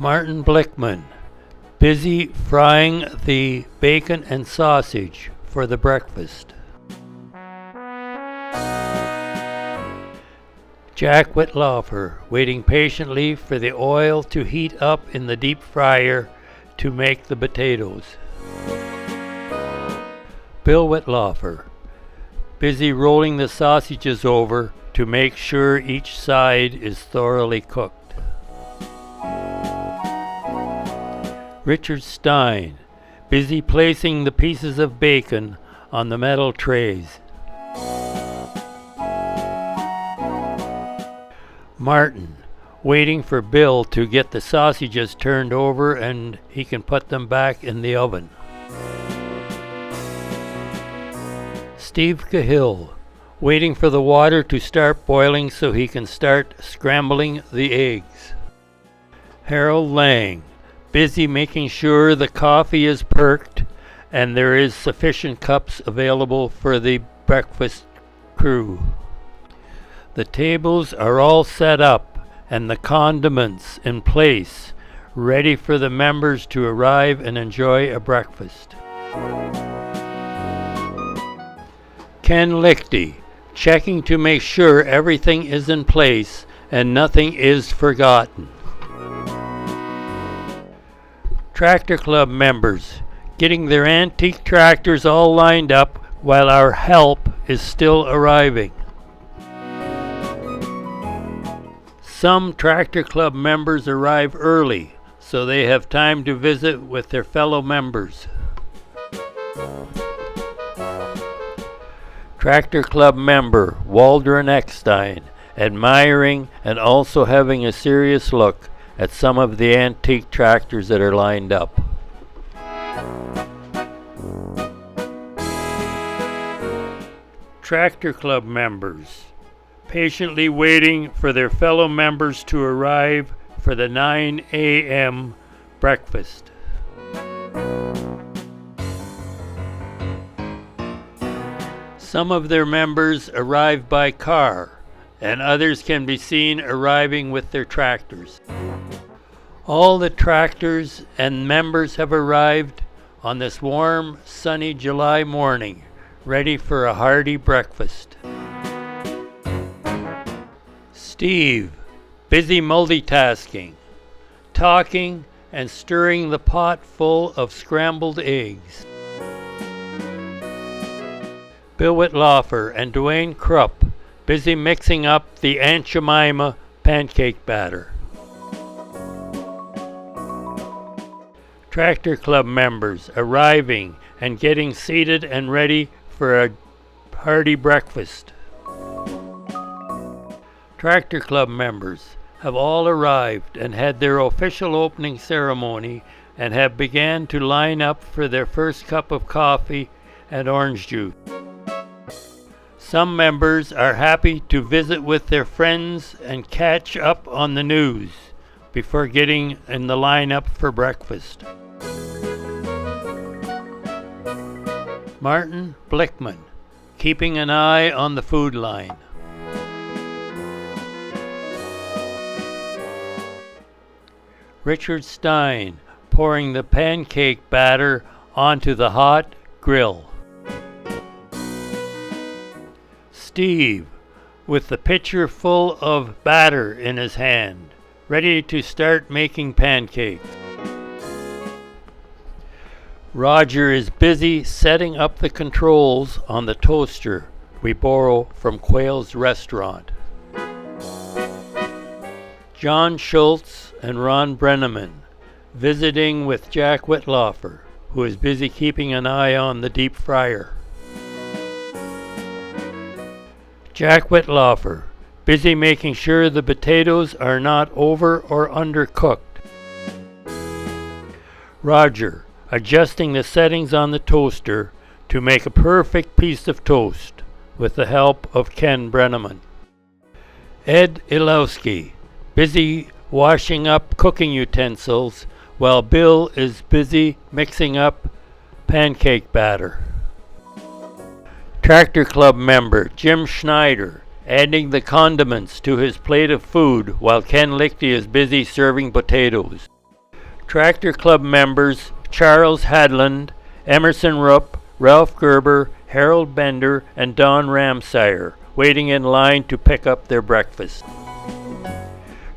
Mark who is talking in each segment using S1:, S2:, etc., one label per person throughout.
S1: Martin Blickman, busy frying the bacon and sausage for the breakfast. Jack Whittlaufer, waiting patiently for the oil to heat up in the deep fryer to make the potatoes. Bill Whittlaufer, busy rolling the sausages over to make sure each side is thoroughly cooked. Richard Stein, busy placing the pieces of bacon on the metal trays. Martin, waiting for Bill to get the sausages turned over and he can put them back in the oven. Steve Cahill, waiting for the water to start boiling so he can start scrambling the eggs. Harold Lang, busy making sure the coffee is perked and there is sufficient cups available for the breakfast crew. The tables are all set up and the condiments in place, ready for the members to arrive and enjoy a breakfast. Ken Lichty, checking to make sure everything is in place and nothing is forgotten. Tractor Club members, getting their antique tractors all lined up while our help is still arriving. Some Tractor Club members arrive early, so they have time to visit with their fellow members. Tractor Club member Waldron Eckstein, admiring and also having a serious look at some of the antique tractors that are lined up. Tractor Club members, patiently waiting for their fellow members to arrive for the 9 a.m. breakfast. Some of their members arrive by car, and others can be seen arriving with their tractors. All the tractors and members have arrived on this warm, sunny July morning, ready for a hearty breakfast. Steve, busy multitasking, talking and stirring the pot full of scrambled eggs. Bill Whittlaufer and Dwayne Krupp, busy mixing up the Aunt Jemima pancake batter. Tractor Club members arriving and getting seated and ready for a hearty breakfast. Tractor Club members have all arrived and had their official opening ceremony and have began to line up for their first cup of coffee and orange juice. Some members are happy to visit with their friends and catch up on the news before getting in the lineup for breakfast. Martin Blickman, keeping an eye on the food line. Richard Stein, pouring the pancake batter onto the hot grill. Steve, with the pitcher full of batter in his hand, ready to start making pancakes. Roger is busy setting up the controls on the toaster we borrow from Quayle's restaurant. John Schultz and Ron Brenneman, visiting with Jack Whittlaufer, who is busy keeping an eye on the deep fryer. Jack Whittlaufer, busy making sure the potatoes are not over or undercooked. Roger, adjusting the settings on the toaster to make a perfect piece of toast with the help of Ken Brenneman. Ed Ilowski, busy washing up cooking utensils while Bill is busy mixing up pancake batter. Tractor Club member Jim Schneider, adding the condiments to his plate of food while Ken Lichty is busy serving potatoes. Tractor Club members Charles Hadland, Emerson Rupp, Ralph Gerber, Harold Bender, and Don Ramsire, waiting in line to pick up their breakfast.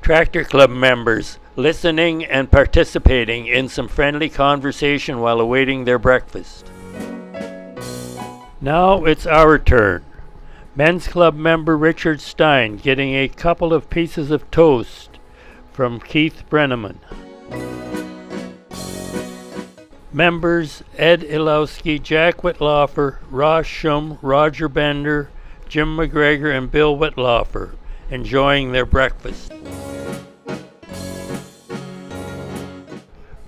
S1: Tractor Club members listening and participating in some friendly conversation while awaiting their breakfast. Now it's our turn. Men's Club member Richard Stein getting a couple of pieces of toast from Keith Brenneman. Members Ed Ilowski, Jack Whitlaufer, Ross Schum, Roger Bender, Jim McGregor, and Bill Whitlaufer enjoying their breakfast.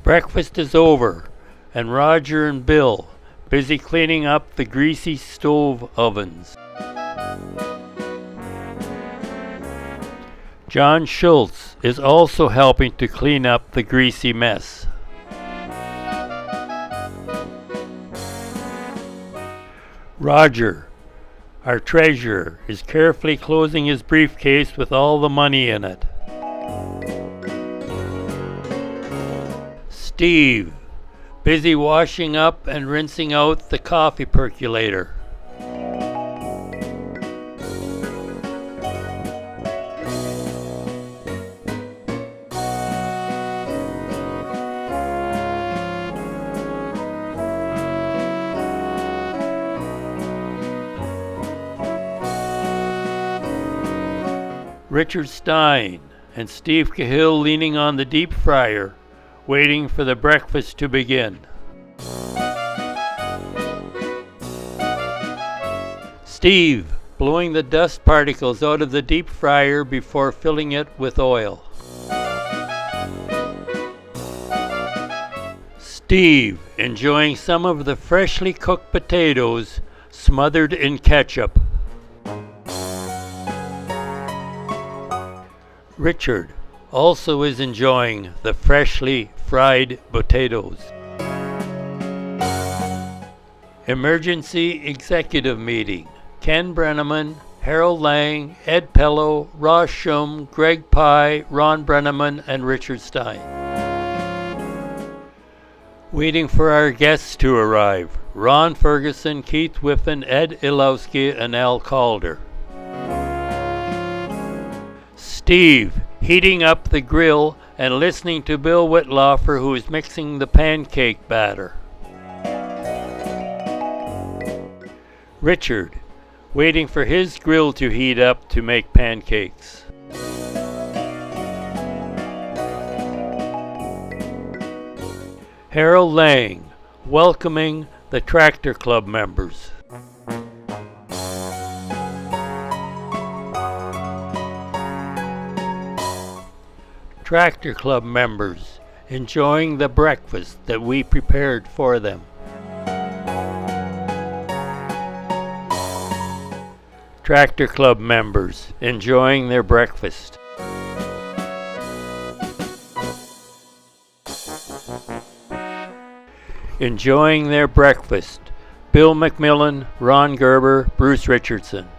S1: Breakfast is over, and Roger and Bill busy cleaning up the greasy stove ovens. John Schultz is also helping to clean up the greasy mess. Roger, our treasurer, is carefully closing his briefcase with all the money in it. Steve, busy washing up and rinsing out the coffee percolator. Richard Stein and Steve Cahill leaning on the deep fryer, waiting for the breakfast to begin. Steve blowing the dust particles out of the deep fryer before filling it with oil. Steve enjoying some of the freshly cooked potatoes smothered in ketchup. Richard also is enjoying the freshly fried potatoes. Emergency executive meeting. Ken Brenneman, Harold Lang, Ed Pello, Ross Schum, Greg Pye, Ron Brenneman, and Richard Stein. Waiting for our guests to arrive. Ron Ferguson, Keith Whiffen, Ed Ilowski, and Al Calder. Steve heating up the grill and listening to Bill Whitlaufer, who is mixing the pancake batter. Richard waiting for his grill to heat up to make pancakes. Harold Lang welcoming the Tractor Club members. Tractor Club members enjoying the breakfast that we prepared for them. Tractor Club members enjoying their breakfast. Enjoying their breakfast. Bill McMillan, Ron Gerber, Bruce Richardson.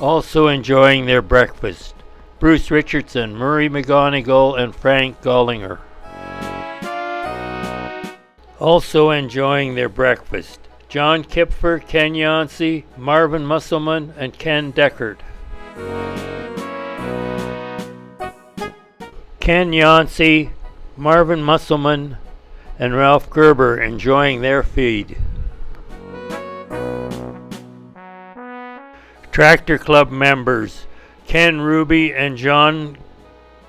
S1: Also enjoying their breakfast, Bruce Richardson, Murray McGonigal, and Frank Gollinger. Also enjoying their breakfast, John Kipfer, Ken Yancey, Marvin Musselman, and Ken Deckard. Ken Yancey, Marvin Musselman, and Ralph Gerber enjoying their feed. Tractor Club members Ken Ruby and John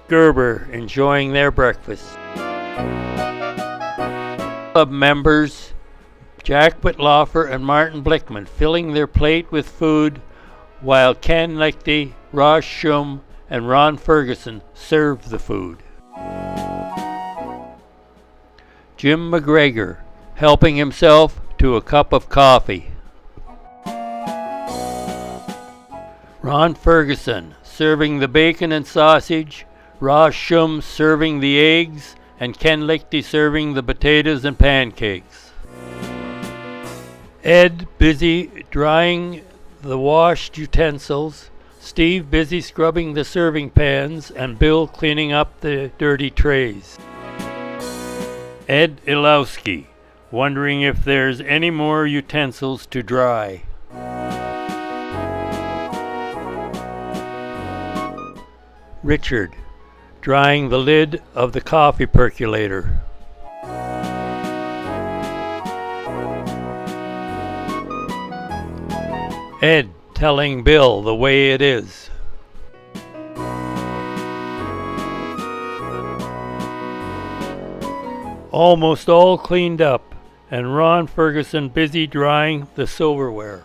S1: Gerber enjoying their breakfast. Club members Jack Whitlaufer and Martin Blickman filling their plate with food while Ken Lichty, Ross Schum, and Ron Ferguson serve the food. Jim McGregor helping himself to a cup of coffee. Ron Ferguson serving the bacon and sausage, Ross Schum serving the eggs, and Ken Lichty serving the potatoes and pancakes. Ed busy drying the washed utensils, Steve busy scrubbing the serving pans and Bill cleaning up the dirty trays. Ed Ilowski, wondering if there's any more utensils to dry. Richard, drying the lid of the coffee percolator. Ed, telling Bill the way it is. Almost all cleaned up, and Ron Ferguson busy drying the silverware.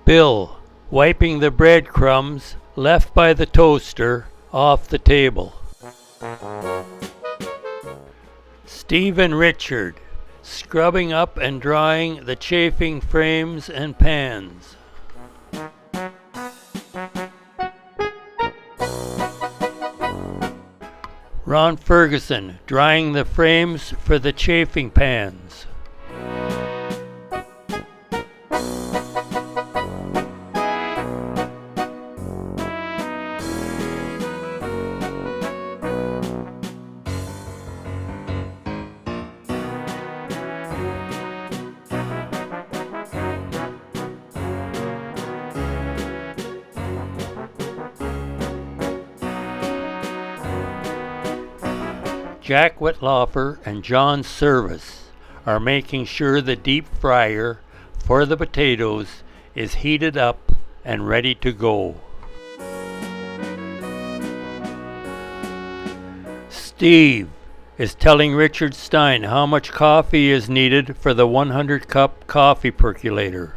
S1: Bill, wiping the breadcrumbs left by the toaster off the table. Steve and Richard, scrubbing up and drying the chafing frames and pans. Ron Ferguson, drying the frames for the chafing pans. Jack Whitlaufer and John Service are making sure the deep fryer for the potatoes is heated up and ready to go. Steve is telling Richard Stein how much coffee is needed for the 100-cup coffee percolator.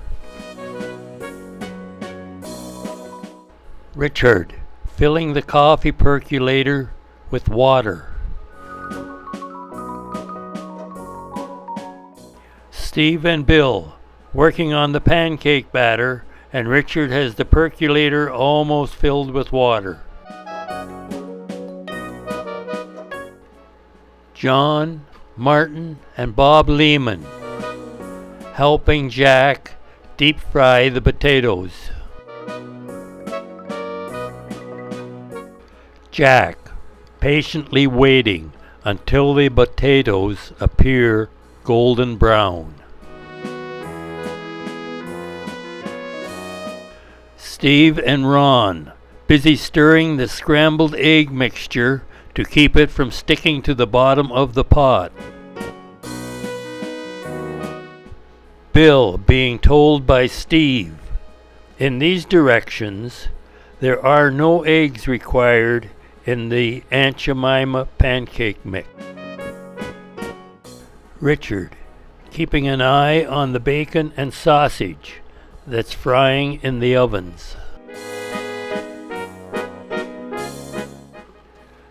S1: Richard, filling the coffee percolator with water. Steve and Bill working on the pancake batter, and Richard has the percolator almost filled with water. John, Martin, and Bob Lehman helping Jack deep fry the potatoes. Jack patiently waiting until the potatoes appear golden brown. Steve and Ron busy stirring the scrambled egg mixture to keep it from sticking to the bottom of the pot. Bill being told by Steve, in these directions, there are no eggs required in the Aunt Jemima pancake mix. Richard, keeping an eye on the bacon and sausage that's frying in the ovens.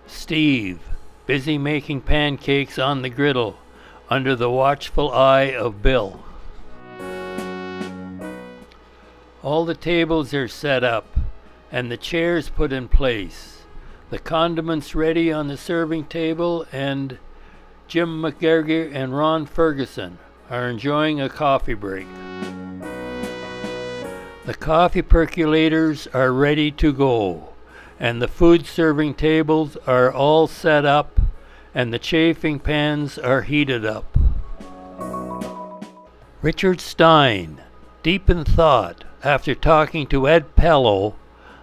S1: Steve, busy making pancakes on the griddle under the watchful eye of Bill. All the tables are set up and the chairs put in place. The condiments ready on the serving table, and Jim McGregor and Ron Ferguson are enjoying a coffee break. The coffee percolators are ready to go, and the food serving tables are all set up, and the chafing pans are heated up. Richard Stein, deep in thought after talking to Ed Pello,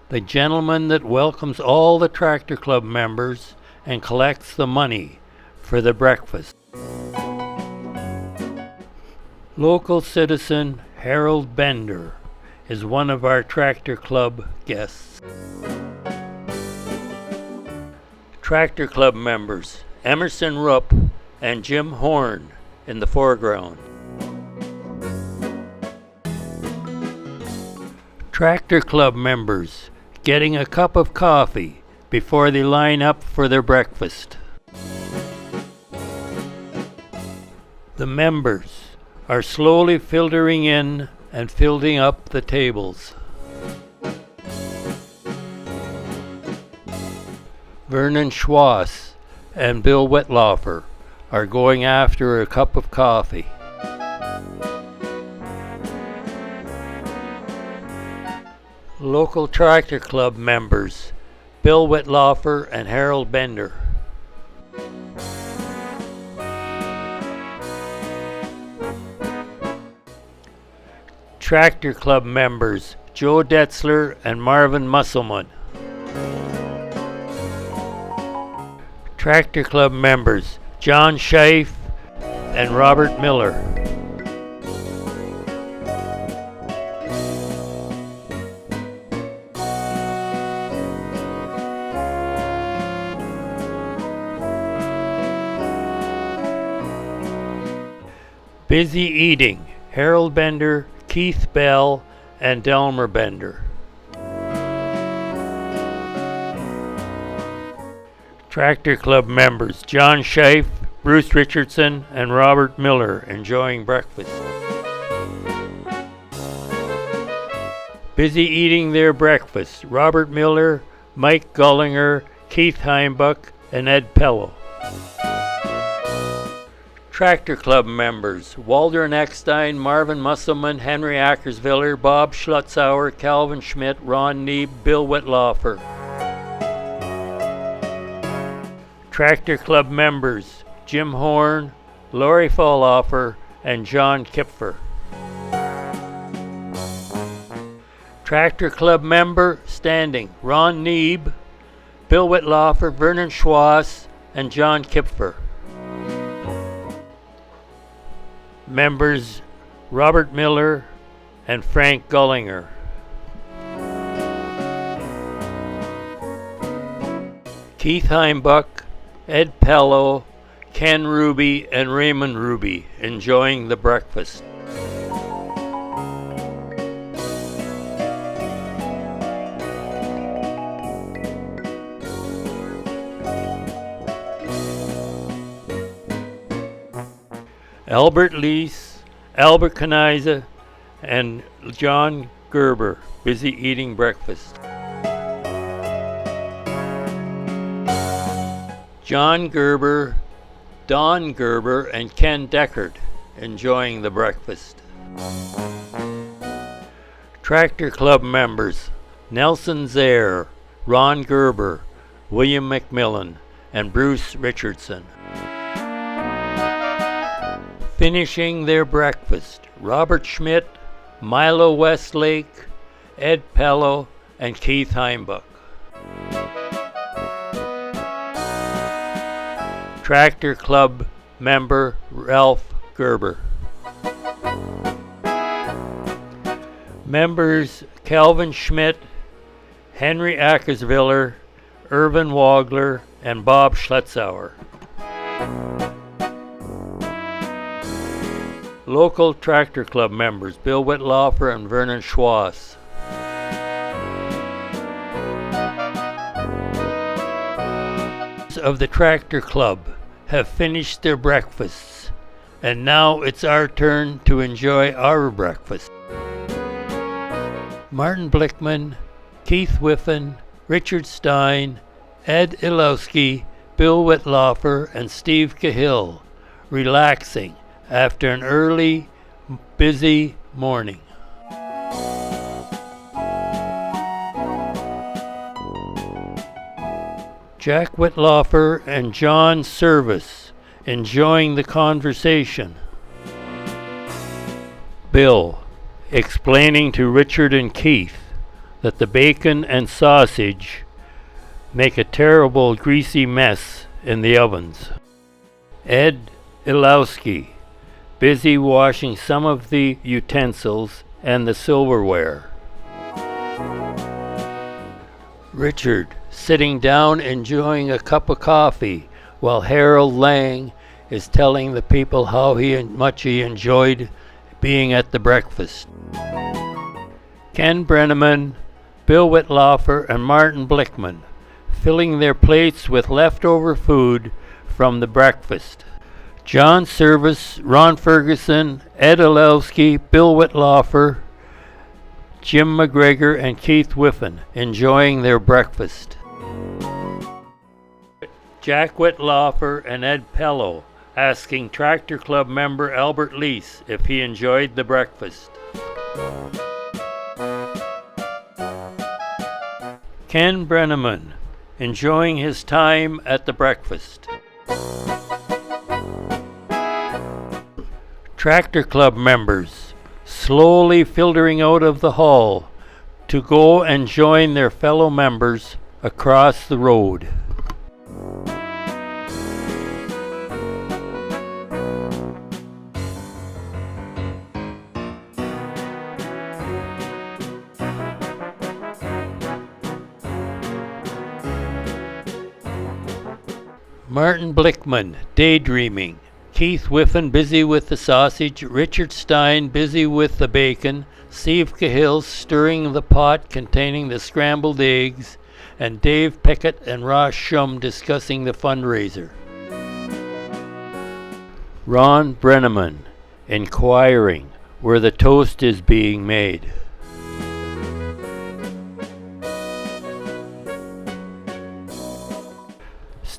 S1: the gentleman that welcomes all the Tractor Club members and collects the money for the breakfast. Local citizen Harold Bender is one of our Tractor Club guests. Tractor Club members Emerson Rupp and Jim Horn in the foreground. Tractor Club members getting a cup of coffee before they line up for their breakfast. The members are slowly filtering in and filling up the tables. Vernon Schwass and Bill Whitlaufer are going after a cup of coffee. Local Tractor Club members Bill Whitlaufer and Harold Bender. Tractor Club members Joe Detzler and Marvin Musselman. Tractor Club members John Scheif and Robert Miller. Busy Eating Harold Bender, Keith Bell, and Delmer Bender. Tractor Club members John Scheif, Bruce Richardson, and Robert Miller enjoying breakfast. Busy eating their breakfast Robert Miller, Mike Gullinger, Keith Heimbuck, and Ed Pello. Tractor Club members Waldron Eckstein, Marvin Musselman, Henry Ackersviller, Bob Schlutzauer, Calvin Schmidt, Ron Neeb, Bill Whitlaufer. Tractor Club members Jim Horn, Laurie Falloffer, and John Kipfer. Tractor Club member standing Ron Neeb, Bill Whitlaufer, Vernon Schwass, and John Kipfer. Members Robert Miller and Frank Gullinger. Keith Heimbuck, Ed Pello, Ken Ruby, and Raymond Ruby enjoying the breakfast. Albert Leese, Albert Kaniza, and John Gerber busy eating breakfast. John Gerber, Don Gerber, and Ken Deckard enjoying the breakfast. Tractor Club members Nelson Zaire, Ron Gerber, William McMillan, and Bruce Richardson. Finishing their breakfast Robert Schmidt, Milo Westlake, Ed Pello, and Keith Heimbuck. Tractor Club member Ralph Gerber. Members Calvin Schmidt, Henry Ackersviller, Irvin Wagler, and Bob Schlutzauer. Local Tractor Club members Bill Whitlaufer and Vernon Schwass. Of the Tractor Club have finished their breakfasts, and now it's our turn to enjoy our breakfast. Martin Blickman, Keith Whiffen, Richard Stein, Ed Ilowski, Bill Whitlaufer, and Steve Cahill, relaxing after an early, busy morning. Jack Whitlaufer and John Service enjoying the conversation. Bill explaining to Richard and Keith that the bacon and sausage make a terrible greasy mess in the ovens. Ed Ilowski busy washing some of the utensils and the silverware. Richard sitting down enjoying a cup of coffee while Harold Lang is telling the people how much he enjoyed being at the breakfast. Ken Brenneman, Bill Whitlaufer, and Martin Blickman filling their plates with leftover food from the breakfast. John Service, Ron Ferguson, Ed Ilowski, Bill Whitlaufer, Jim McGregor, and Keith Whiffen enjoying their breakfast. Jack Whitlaufer and Ed Pello asking Tractor Club member Albert Leese if he enjoyed the breakfast. Ken Brenneman, enjoying his time at the breakfast. Tractor Club members, slowly filtering out of the hall to go and join their fellow members across the road. Martin Blickman, daydreaming. Keith Whiffen, busy with the sausage. Richard Stein, busy with the bacon. Steve Cahill, stirring the pot containing the scrambled eggs. And Dave Pickett and Ross Shum discussing the fundraiser. Ron Brenneman, inquiring where the toast is being made.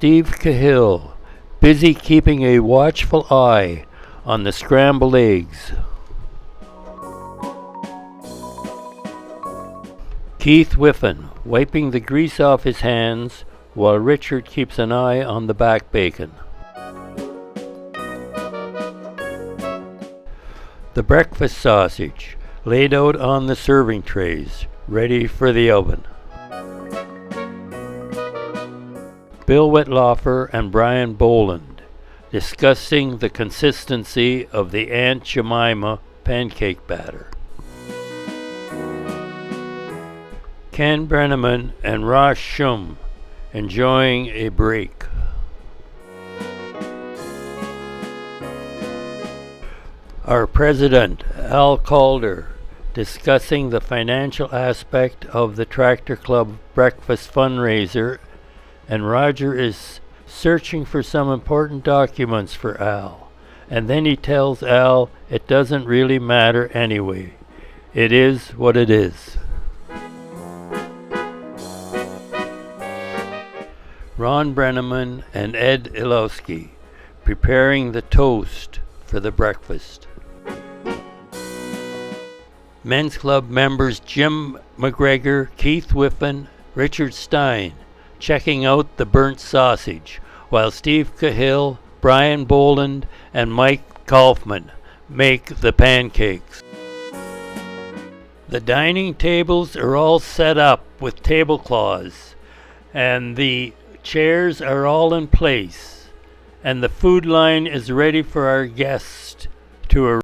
S1: Steve Cahill, busy keeping a watchful eye on the scrambled eggs. Keith Whiffen, wiping the grease off his hands while Richard keeps an eye on the back bacon. The breakfast sausage, laid out on the serving trays, ready for the oven. Bill Whitlaufer and Brian Boland, discussing the consistency of the Aunt Jemima pancake batter. Ken Brenneman and Ross Shum, enjoying a break. Our president, Al Calder, discussing the financial aspect of the Tractor Club breakfast fundraiser, and Roger is searching for some important documents for Al. And then he tells Al it doesn't really matter anyway. It is what it is. Ron Brenneman and Ed Ilowski, preparing the toast for the breakfast. Men's Club members Jim McGregor, Keith Whiffen, Richard Stein, checking out the burnt sausage, while Steve Cahill, Brian Boland, and Mike Kaufman make the pancakes. The dining tables are all set up with tablecloths, and the chairs are all in place, and the food line is ready for our guests to arrive.